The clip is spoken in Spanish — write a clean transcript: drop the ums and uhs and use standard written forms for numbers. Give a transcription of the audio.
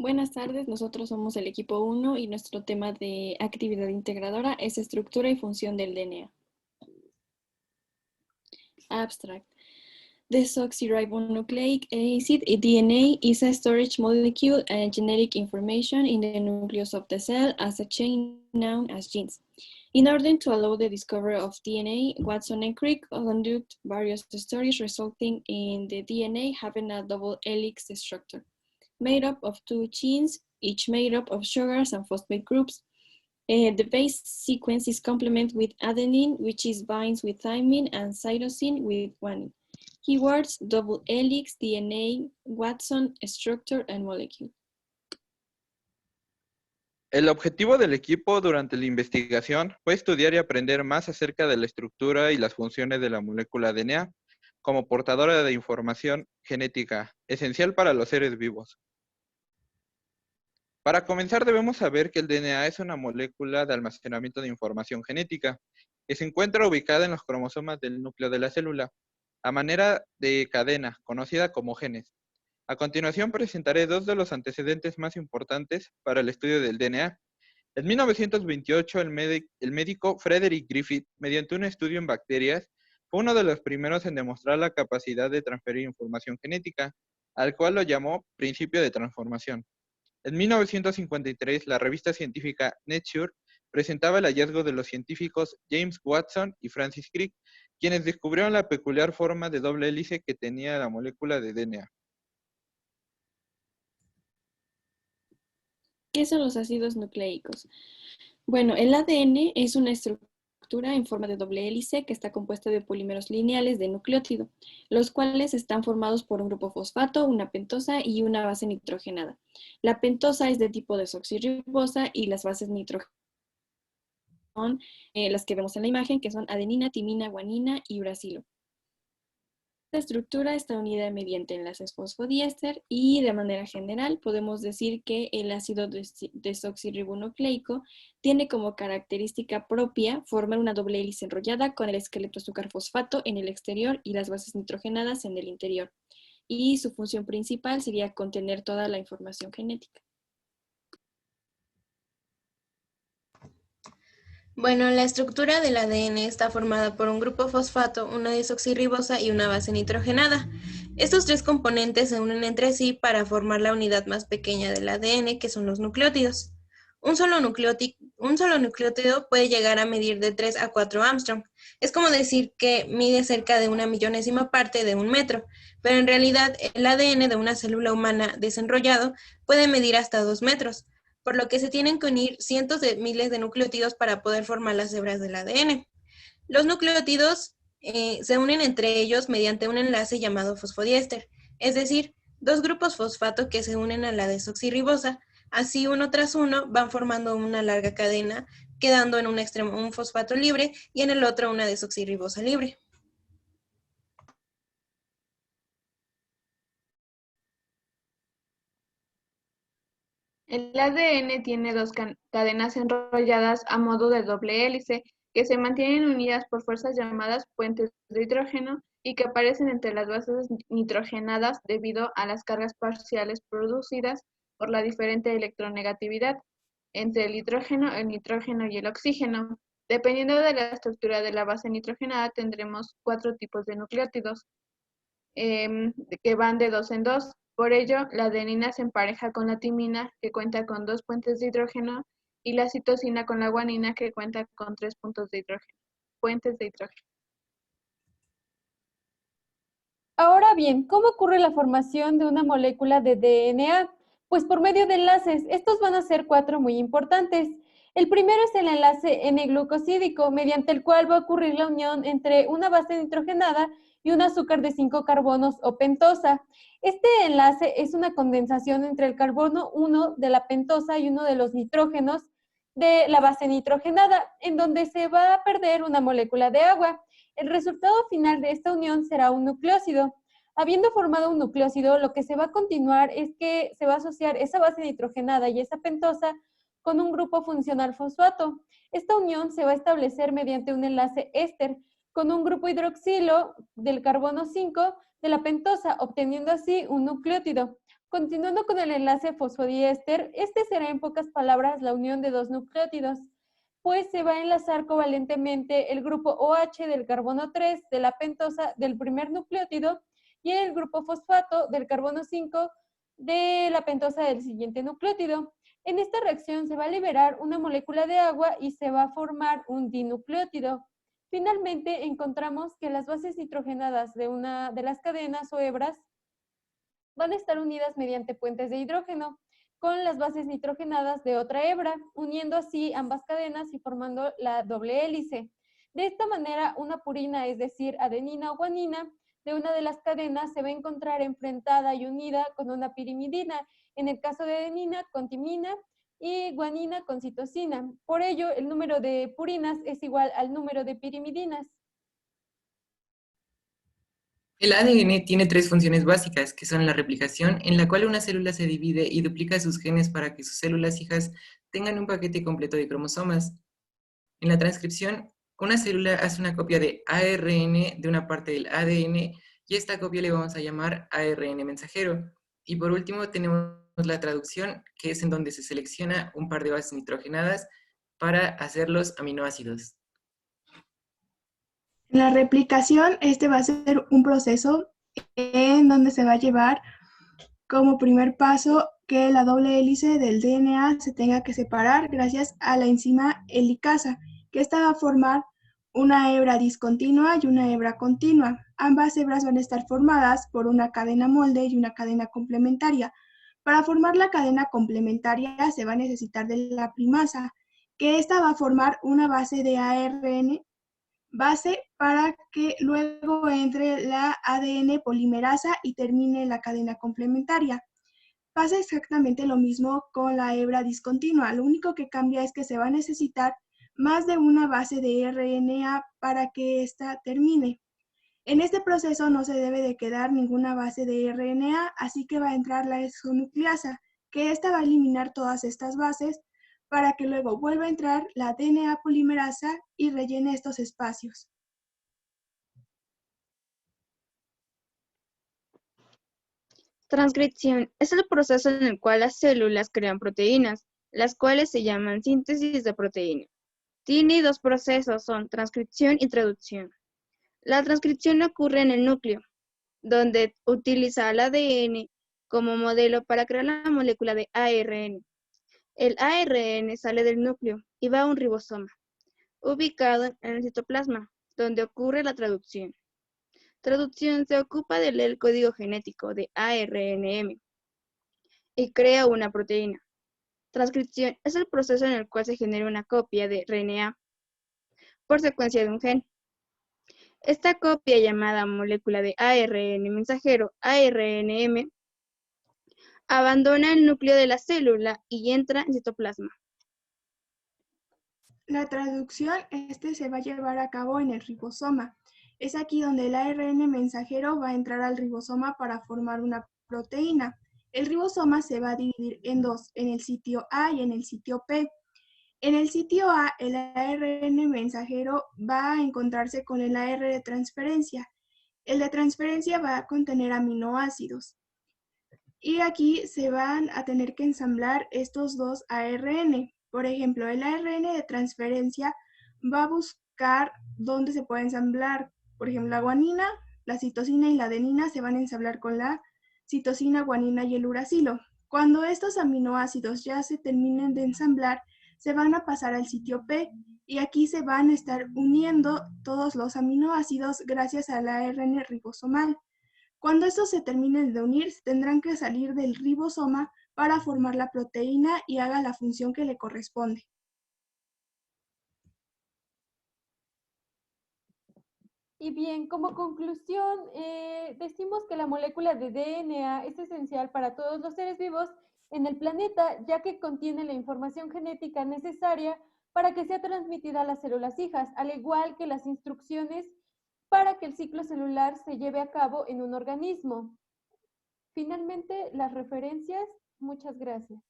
Buenas tardes, nosotros somos el equipo 1 y nuestro tema de actividad integradora es estructura y función del DNA. Abstract. Desoxyribonucleic acid, DNA, is a storage molecule and genetic information in the nucleus of the cell as a chain known as genes. In order to allow the discovery of DNA, Watson and Crick conducted various studies resulting in the DNA having a double helix structure, made up of two genes, each made up of sugars and phosphate groups. The base sequence is complemented with adenine, which is binds with thymine, and cytosine with guanine. Keywords: double helix, DNA, Watson, structure, and molecule. El objetivo del equipo durante la investigación fue estudiar y aprender más acerca de la estructura y las funciones de la molécula DNA como portadora de información genética, esencial para los seres vivos. Para comenzar, debemos saber que el DNA es una molécula de almacenamiento de información genética que se encuentra ubicada en los cromosomas del núcleo de la célula, a manera de cadena, conocida como genes. A continuación presentaré dos de los antecedentes más importantes para el estudio del DNA. En 1928, el médico Frederick Griffith, mediante un estudio en bacterias, fue uno de los primeros en demostrar la capacidad de transferir información genética, al cual lo llamó principio de transformación. En 1953, la revista científica Nature presentaba el hallazgo de los científicos James Watson y Francis Crick, quienes descubrieron la peculiar forma de doble hélice que tenía la molécula de DNA. ¿Qué son los ácidos nucleicos? Bueno, el ADN es una estructura en forma de doble hélice que está compuesta de polímeros lineales de nucleótido, los cuales están formados por un grupo fosfato, una pentosa y una base nitrogenada. La pentosa es de tipo desoxirribosa y las bases nitrogenadas son las que vemos en la imagen, que son adenina, timina, guanina y uracilo. Esta estructura está unida mediante enlaces fosfodiéster y de manera general podemos decir que el ácido desoxirribonucleico tiene como característica propia formar una doble hélice enrollada con el esqueleto azúcar fosfato en el exterior y las bases nitrogenadas en el interior. Y su función principal sería contener toda la información genética. Bueno, la estructura del ADN está formada por un grupo fosfato, una desoxirribosa y una base nitrogenada. Estos tres componentes se unen entre sí para formar la unidad más pequeña del ADN, que son los nucleótidos. Un solo nucleótido puede llegar a medir de 3 a 4 Armstrong. Es como decir que mide cerca de una millonésima parte de un metro, pero en realidad el ADN de una célula humana desenrollado puede medir hasta 2 metros, por lo que se tienen que unir cientos de miles de nucleótidos para poder formar las hebras del ADN. Los nucleótidos se unen entre ellos mediante un enlace llamado fosfodiéster, es decir, dos grupos fosfato que se unen a la desoxirribosa. Así, uno tras uno, van formando una larga cadena, quedando en un extremo un fosfato libre y en el otro una desoxirribosa libre. El ADN tiene dos cadenas enrolladas a modo de doble hélice que se mantienen unidas por fuerzas llamadas puentes de hidrógeno y que aparecen entre las bases nitrogenadas debido a las cargas parciales producidas por la diferente electronegatividad entre el nitrógeno y el oxígeno. Dependiendo de la estructura de la base nitrogenada, tendremos 4 tipos de nucleótidos que van de 2 en 2. Por ello, la adenina se empareja con la timina, que cuenta con 2 puentes de hidrógeno, y la citosina con la guanina, que cuenta con 3 puentes de hidrógeno. Ahora bien, ¿cómo ocurre la formación de una molécula de DNA? Pues por medio de enlaces. Estos van a ser 4 muy importantes. El primero es el enlace N-glucosídico, mediante el cual va a ocurrir la unión entre una base nitrogenada y un azúcar de 5 carbonos o pentosa. Este enlace es una condensación entre el carbono 1 de la pentosa y uno de los nitrógenos de la base nitrogenada, en donde se va a perder una molécula de agua. El resultado final de esta unión será un nucleócido. Habiendo formado un nucleócido, lo que se va a continuar es que se va a asociar esa base nitrogenada y esa pentosa con un grupo funcional fosfato. Esta unión se va a establecer mediante un enlace éster con un grupo hidroxilo del carbono 5 de la pentosa, obteniendo así un nucleótido. Continuando con el enlace fosfodiéster, este será en pocas palabras la unión de dos nucleótidos, pues se va a enlazar covalentemente el grupo OH del carbono 3 de la pentosa del primer nucleótido y el grupo fosfato del carbono 5 de la pentosa del siguiente nucleótido. En esta reacción se va a liberar una molécula de agua y se va a formar un dinucleótido. Finalmente, encontramos que las bases nitrogenadas de una de las cadenas o hebras van a estar unidas mediante puentes de hidrógeno con las bases nitrogenadas de otra hebra, uniendo así ambas cadenas y formando la doble hélice. De esta manera, una purina, es decir, adenina o guanina, de una de las cadenas se va a encontrar enfrentada y unida con una pirimidina, en el caso de adenina con timina y guanina con citosina. Por ello, el número de purinas es igual al número de pirimidinas. El ADN tiene tres funciones básicas, que son la replicación, en la cual una célula se divide y duplica sus genes para que sus células hijas tengan un paquete completo de cromosomas. En la transcripción, una célula hace una copia de ARN de una parte del ADN y esta copia le vamos a llamar ARN mensajero. Y por último tenemos la traducción, que es en donde se selecciona un par de bases nitrogenadas para hacer los aminoácidos. En la replicación, este va a ser un proceso en donde se va a llevar como primer paso que la doble hélice del DNA se tenga que separar gracias a la enzima helicasa, que esta va a formar una hebra discontinua y una hebra continua. Ambas hebras van a estar formadas por una cadena molde y una cadena complementaria. Para formar la cadena complementaria se va a necesitar de la primasa, que esta va a formar una base de ARN base para que luego entre la ADN polimerasa y termine la cadena complementaria. Pasa exactamente lo mismo con la hebra discontinua. Lo único que cambia es que se va a necesitar más de una base de RNA para que ésta termine. En este proceso no se debe de quedar ninguna base de RNA, así que va a entrar la exonucleasa, que esta va a eliminar todas estas bases para que luego vuelva a entrar la DNA polimerasa y rellene estos espacios. Transcripción es el proceso en el cual las células crean proteínas, las cuales se llaman síntesis de proteína. Tiene dos procesos, son transcripción y traducción. La transcripción ocurre en el núcleo, donde utiliza el ADN como modelo para crear la molécula de ARN. El ARN sale del núcleo y va a un ribosoma, ubicado en el citoplasma, donde ocurre la traducción. Traducción se ocupa de leer el código genético de ARNM y crea una proteína. Transcripción es el proceso en el cual se genera una copia de RNA por secuencia de un gen. Esta copia, llamada molécula de ARN mensajero ARNM, abandona el núcleo de la célula y entra en citoplasma. La traducción se va a llevar a cabo en el ribosoma. Es aquí donde el ARN mensajero va a entrar al ribosoma para formar una proteína. El ribosoma se va a dividir en dos, en el sitio A y en el sitio P. En el sitio A, el ARN mensajero va a encontrarse con el AR de transferencia. El de transferencia va a contener aminoácidos. Y aquí se van a tener que ensamblar estos dos ARN. Por ejemplo, el ARN de transferencia va a buscar dónde se puede ensamblar. Por ejemplo, la guanina, la citosina y la adenina se van a ensamblar con la citosina, guanina y el uracilo. Cuando estos aminoácidos ya se terminen de ensamblar, se van a pasar al sitio P y aquí se van a estar uniendo todos los aminoácidos gracias al ARN ribosomal. Cuando estos se terminen de unir, tendrán que salir del ribosoma para formar la proteína y haga la función que le corresponde. Y bien, como conclusión, decimos que la molécula de DNA es esencial para todos los seres vivos en el planeta, ya que contiene la información genética necesaria para que sea transmitida a las células hijas, al igual que las instrucciones para que el ciclo celular se lleve a cabo en un organismo. Finalmente, las referencias. Muchas gracias.